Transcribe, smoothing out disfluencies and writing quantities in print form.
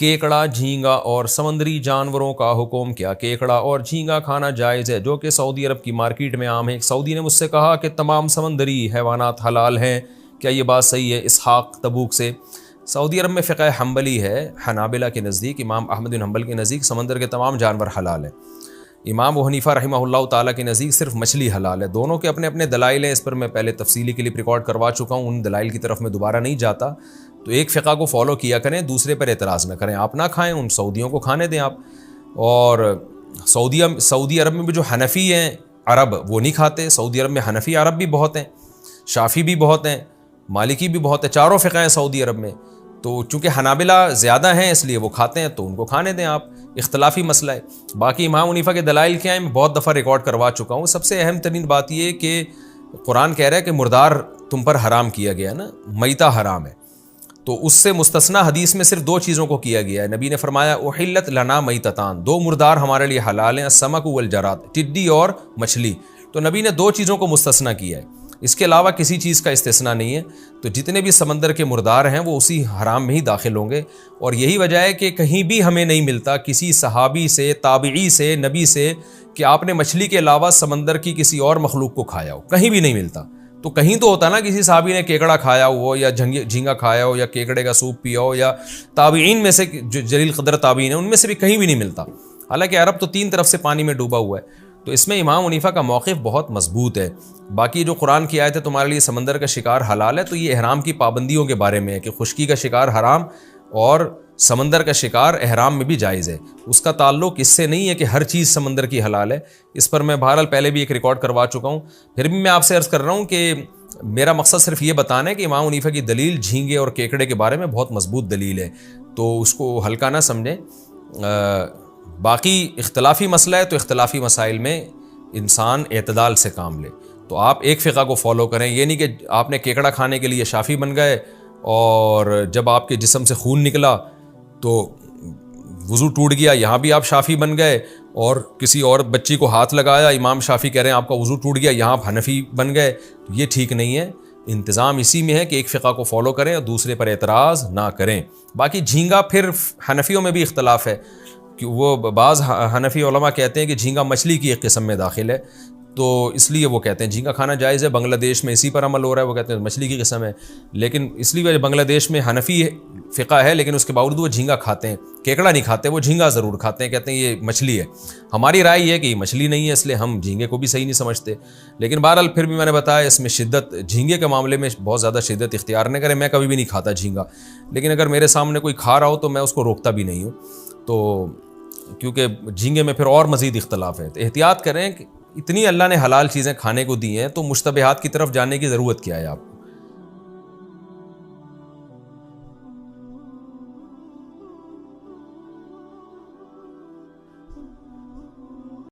کیکڑا، جھینگا اور سمندری جانوروں کا حکم کیا کیکڑا اور جھینگا کھانا جائز ہے جو کہ سعودی عرب کی مارکیٹ میں عام ہے۔ ایک سعودی نے مجھ سے کہا کہ تمام سمندری حیوانات حلال ہیں، کیا یہ بات صحیح ہے؟ اسحاق تبوک سے۔ سعودی عرب میں فقہ حنبلی ہے، حنابلہ کے نزدیک، امام احمد بن حنبل کے نزدیک سمندر کے تمام جانور حلال ہیں۔ امام ابو حنیفہ رحمہ اللہ تعالیٰ کے نزدیک صرف مچھلی حلال ہے۔ دونوں کے اپنے اپنے دلائل ہیں، اس پر میں پہلے تفصیلی کلپ ریکارڈ کروا چکا ہوں، ان دلائل کی طرف میں دوبارہ نہیں جاتا۔ تو ایک فقہ کو فالو کیا کریں، دوسرے پر اعتراض نہ کریں، آپ نہ کھائیں، ان سعودیوں کو کھانے دیں آپ۔ اور سعودی عرب میں بھی جو حنفی ہیں عرب وہ نہیں کھاتے، سعودی عرب میں حنفی عرب بھی بہت ہیں، شافی بھی بہت ہیں، مالکی بھی بہت ہیں، چاروں فقہ ہیں سعودی عرب میں۔ تو چونکہ حنابلہ زیادہ ہیں اس لیے وہ کھاتے ہیں، تو ان کو کھانے دیں آپ، اختلافی مسئلہ ہے۔ باقی امام حنیفہ کے دلائل کیا ہیں میں بہت دفعہ ریکارڈ کروا چکا ہوں۔ سب سے اہم ترین بات یہ کہ قرآن کہہ رہا ہے کہ مردار تم پر حرام کیا گیا نا، میتہ حرام ہے، تو اس سے مستثنیٰ حدیث میں صرف دو چیزوں کو کیا گیا ہے۔ نبی نے فرمایا احلت لنا میتتان، دو مردار ہمارے لیے حلال ہیں، السمک والجراد، ٹڈی اور مچھلی۔ تو نبی نے دو چیزوں کو مستثنیٰ کیا ہے، اس کے علاوہ کسی چیز کا استثناء نہیں ہے۔ تو جتنے بھی سمندر کے مردار ہیں وہ اسی حرام میں ہی داخل ہوں گے، اور یہی وجہ ہے کہ کہیں بھی ہمیں نہیں ملتا کسی صحابی سے، تابعی سے، نبی سے کہ آپ نے مچھلی کے علاوہ سمندر کی کسی اور مخلوق کو کھایا ہو، کہیں بھی نہیں ملتا۔ تو کہیں تو ہوتا نا کسی صحابی نے کیکڑا کھایا ہو یا جھینگا کھایا ہو یا کیکڑے کا سوپ پیا ہو، یا تابعین میں سے جو جلیل قدر تابعین ہیں ان میں سے بھی کہیں بھی نہیں ملتا۔ حالانکہ عرب تو تین طرف سے پانی میں ڈوبا ہوا ہے۔ تو اس میں امام حنیفہ کا موقف بہت مضبوط ہے۔ باقی جو قرآن کی آیت ہے تمہارے لیے سمندر کا شکار حلال ہے، تو یہ احرام کی پابندیوں کے بارے میں ہے کہ خشکی کا شکار حرام اور سمندر کا شکار احرام میں بھی جائز ہے۔ اس کا تعلق اس سے نہیں ہے کہ ہر چیز سمندر کی حلال ہے، اس پر میں بہرحال پہلے بھی ایک ریکارڈ کروا چکا ہوں۔ پھر بھی میں آپ سے عرض کر رہا ہوں کہ میرا مقصد صرف یہ بتانا ہے کہ امام حنیفہ کی دلیل جھینگے اور کیکڑے کے بارے میں بہت مضبوط دلیل ہے، تو اس کو ہلکا نہ سمجھیں۔ باقی اختلافی مسئلہ ہے تو اختلافی مسائل میں انسان اعتدال سے کام لے۔ تو آپ ایک فقہ کو فالو کریں، یہ نہیں کہ آپ نے کیکڑا کھانے کے لیے شافی بن گئے اور جب آپ کے جسم سے خون نکلا تو وضو ٹوٹ گیا، یہاں بھی آپ شافی بن گئے، اور کسی اور بچی کو ہاتھ لگایا، امام شافی کہہ رہے ہیں آپ کا وضو ٹوٹ گیا، یہاں آپ حنفی بن گئے۔ یہ ٹھیک نہیں ہے۔ انتظام اسی میں ہے کہ ایک فقہ کو فالو کریں اور دوسرے پر اعتراض نہ کریں۔ باقی جھینگا پھر حنفیوں میں بھی اختلاف ہے کہ وہ بعض حنفی علماء کہتے ہیں کہ جھینگا مچھلی کی ایک قسم میں داخل ہے، تو اس لیے وہ کہتے ہیں جھینگا کھانا جائز ہے۔ بنگلہ دیش میں اسی پر عمل ہو رہا ہے، وہ کہتے ہیں مچھلی کی قسم ہے، لیکن اس لیے بنگلہ دیش میں حنفی فقہ ہے لیکن اس کے باوجود وہ جھینگا کھاتے ہیں، کیکڑا نہیں کھاتے، وہ جھینگا ضرور کھاتے ہیں، کہتے ہیں یہ مچھلی ہے۔ ہماری رائے یہ ہے کہ یہ مچھلی نہیں ہے، اس لیے ہم جھینگے کو بھی صحیح نہیں سمجھتے۔ لیکن بہرحال پھر بھی میں نے بتایا اس میں شدت، جھینگے کے معاملے میں بہت زیادہ شدت اختیار نہ کریں۔ میں کبھی بھی نہیں کھاتا جھینگا، لیکن اگر میرے سامنے کوئی کھا رہا ہو تو میں اس کو روکتا بھی نہیں ہوں، تو کیونکہ جھینگے میں پھر اور مزید اختلاف ہے۔ تو احتیاط کریں کہ اتنی اللہ نے حلال چیزیں کھانے کو دی ہیں تو مشتبہات کی طرف جانے کی ضرورت کیا ہے آپ